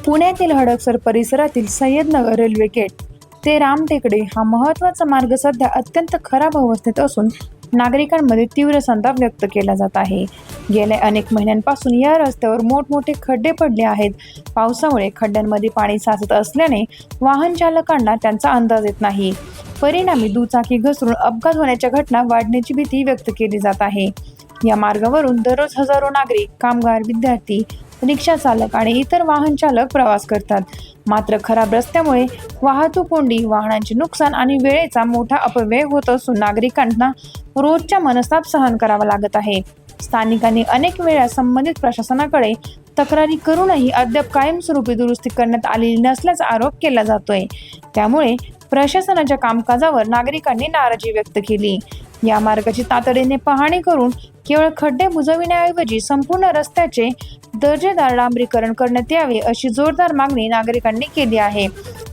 पुण्यातील हडपसर परिसरातील सय्यदनगर railway gate ते रामटेकडी हा महत्त्वाचा मार्ग सध्या अत्यंत खराब अवस्थेत असून नागरिकांमध्ये तीव्र संताप व्यक्त केला जात आहे। गेल्या अनेक महिन्यांपासून या रस्त्यावर मोठमोठे खड्डे पडले आहेत। पावसामुळे खड्ड्यांमध्ये पाणी साचत असल्याने वाहन चालकांना त्यांचा अंदाज येत नाही। परिणामी दुचाकी घसरून अपघात होण्याच्या घटना वाढण्याची भीती व्यक्त केली जात आहे। या मार्गावरून दररोज हजारो नागरिक, कामगार, विद्यार्थी, रिक्षा चालक आणि इतर वाहन चालक प्रवास करतात। मात्र खराब रस्त्यामुळे वाहतूक कोंडी, वाहनांचे नुकसान आणि वेळेचा मोठा अपव्यय होत असून नागरिकांना रोजच्या मनस्ताप सहन करावा लागत आहे। स्थानिकांनी अनेक वेळा संबंधित प्रशासनाकडे तक्रारी करूनही अद्याप कायमस्वरूपी दुरुस्ती करण्यात आलेली नसल्याचा आरोप केला जातोय। त्यामुळे प्रशासनाच्या कामकाजावर नागरिकांनी नाराजी व्यक्त केली। या मार्गाची तातडीने पाहणी करून केवळ खड्डे बुजविण्याऐवजी संपूर्ण रस्त्याचे दर्जेदार डांबरीकरण करण्यात यावे अशी जोरदार मागणी नागरिकांनी केली आहे।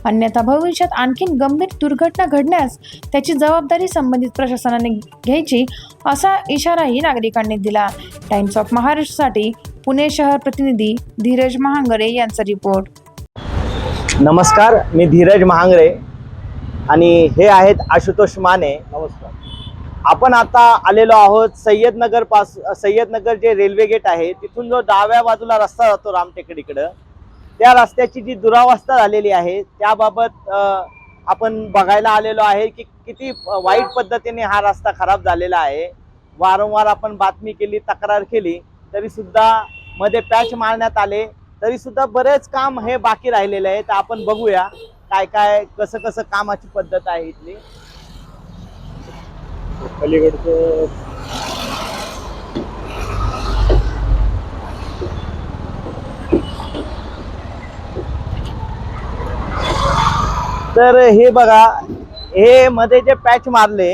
अन्यथा भविष्यात आणखीन गंभीर दुर्घटना घडण्यास त्याची जबाबदारी संबंधित प्रशासनाने घ्यायची असा इशाराही नागरिकांनी दिला। टाइम्स ऑफ महाराष्ट्रसाठी पुणे शहर प्रतिनिधी धीरज महांगरे यांचा रिपोर्ट। नमस्कार, मी धीरज महांगरे आणि हे आहेत आशुतोष माने। नमस्कार। आपण आता आलेलो आहोत सय्यदनगर जे रेल्वे गेट आहे तिथून जो डाव्या बाजूला रस्ता जातो रामटेकडीकडं, त्या रस्त्याची जी दुरावस्था झालेली आहे त्याबाबत आपण बघायला आलेलो आहे की किती वाईट पद्धतीने हा रस्ता खराब झालेला आहे। वारंवार आपण बातमी केली, तक्रार केली, तरी सुद्धा मध्ये पॅच मारण्यात आले, तरी सुद्धा बरेच काम हे बाकी राहिलेले आहे। तर आपण बघूया काय काय कसं कामाची पद्धत आहे इथली। पलीकडचं तर हे बघा, हे मध्ये जे पॅच मारले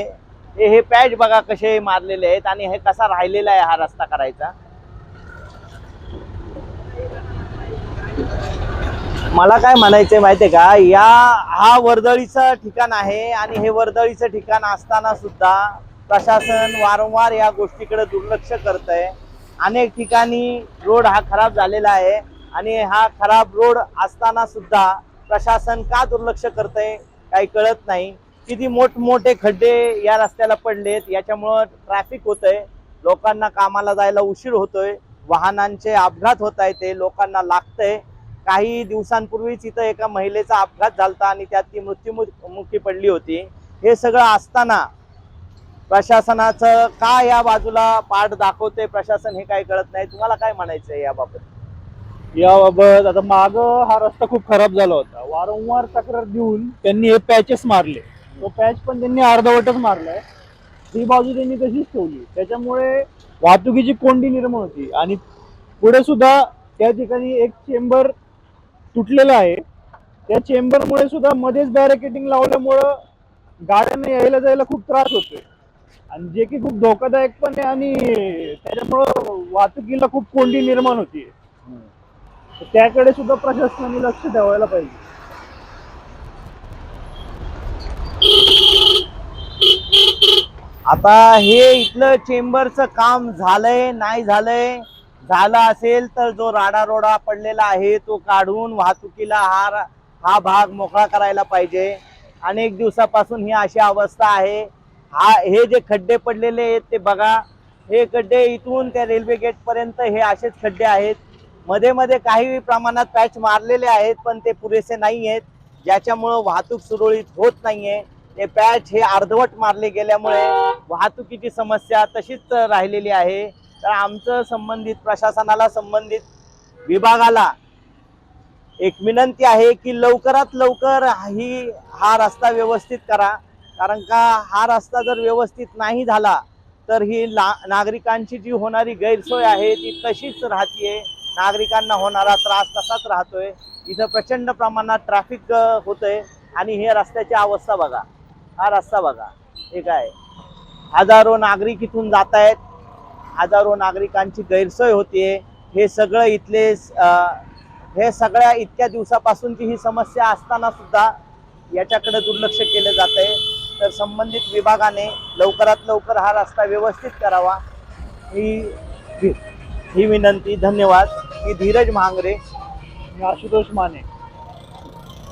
हे पॅच बघा कसे मारलेले आहेत आणि हे कसा राहिलेला आहे हा रस्ता करायचा। मला काय म्हणायचंय माहितीये का, हा वर्दळीचं ठिकाण आहे आणि हे वर्दळीचं ठिकाण असताना सुद्धा प्रशासन वारंवार या गोष्टीकडे दुर्लक्ष करतंय। अनेक ठिकाणी रोड हा खराब झालेला आहे आणि हा खराब रोड असताना सुद्धा प्रशासन का दुर्लक्ष करतंय काही कळत नाही। किती मोठमोठे खड्डे या रस्त्याला पडलेत, याच्यामुळं ट्रॅफिक होतंय, लोकांना कामाला जायला उशीर होतोय, वाहनांचे अपघात होत आहेत, ते लोकांना लागतंय। काही दिवसांपूर्वीच इथं एका महिलेचा अपघात झाला आणि त्यात ती मृत्युमुखी पडली होती। हे सगळं असताना प्रशासनाचं का या बाजूला पाठ दाखवते प्रशासन हे काही कळत नाही। तुम्हाला काय म्हणायचंय याबाबत? याबाबत आता माग हा रस्ता खूप खराब झाला होता, वारंवार तक्रार देऊन त्यांनी हे पॅचेस मारले, तो पॅच पण त्यांनी अर्धवटच मारलाय, ही बाजू त्यांनी तशीच ठेवली, त्याच्यामुळे वाहतुकीची कोंडी निर्माण होती। आणि पुढे सुद्धा त्या ठिकाणी एक चेंबर तुटलेला आहे, त्या चेंबरमुळे सुद्धा मध्येच बॅरिकेडिंग लावल्यामुळं गाड्यांना यायला जायला खूप त्रास होतोय आणि जे की खूप धोकादायक पण आहे आणि त्याच्यामुळं वाहतुकीला खूप कोंडी निर्माण होती। त्याकडे सुद्धा प्रशासनाने लक्ष ठेवायला पाहिजे। आता हे इथलं चेंबरचं काम झालंय नाही झालंय, झालं असेल तर जो राडारोडा पडलेला आहे तो काढून वाहतुकीला हा भाग मोकळा करायला पाहिजे। अनेक दिवसापासून ही अशी अवस्था आहे। हे जे खड्डे पडलेले आहेत ते बघा, हे खड्डे इथून त्या रेल्वे गेट पर्यंत हे असेच खड्डे आहेत। मध्ये मध्ये काही प्रमाणात पॅच मारलेले आहेत पण ते पुरेसे नाही आहेत, ज्याच्यामुळं वाहतूक सुरळीत होत नाहीये। हे पॅच हे अर्धवट मारले गेल्यामुळे वाहतुकीची समस्या तशीच राहिलेली आहे। तर आमचं संबंधित प्रशासनाला, संबंधित विभागाला एक विनंती आहे की लवकरात लवकर हा रस्ता व्यवस्थित करा, कारण का हा रस्ता जर व्यवस्थित नाही झाला तर ही नागरिकांची जी होणारी गैरसोय आहे ती तशीच राहतीये, नागरिकांना होणारा त्रास तसाच राहतोय। इथं प्रचंड प्रमाणात ट्रॅफिक होतंय आणि हे रस्त्याची अवस्था बघा, हा रस्ता बघा, हे काय हजारो नागरिक इथून जात आहेत, हजारो नागरिकांची गैरसोय होतीये। हे सगळं हे सगळ्या इतक्या दिवसापासूनची ही समस्या असताना सुद्धा याच्याकडे दुर्लक्ष केलं जातंय। तर संबंधित विभागाने लवकरात लवकर हा रस्ता व्यवस्थित करावा ही विनंती। धन्यवाद। मी धीरज महांगरे, मी आशुतोष माने.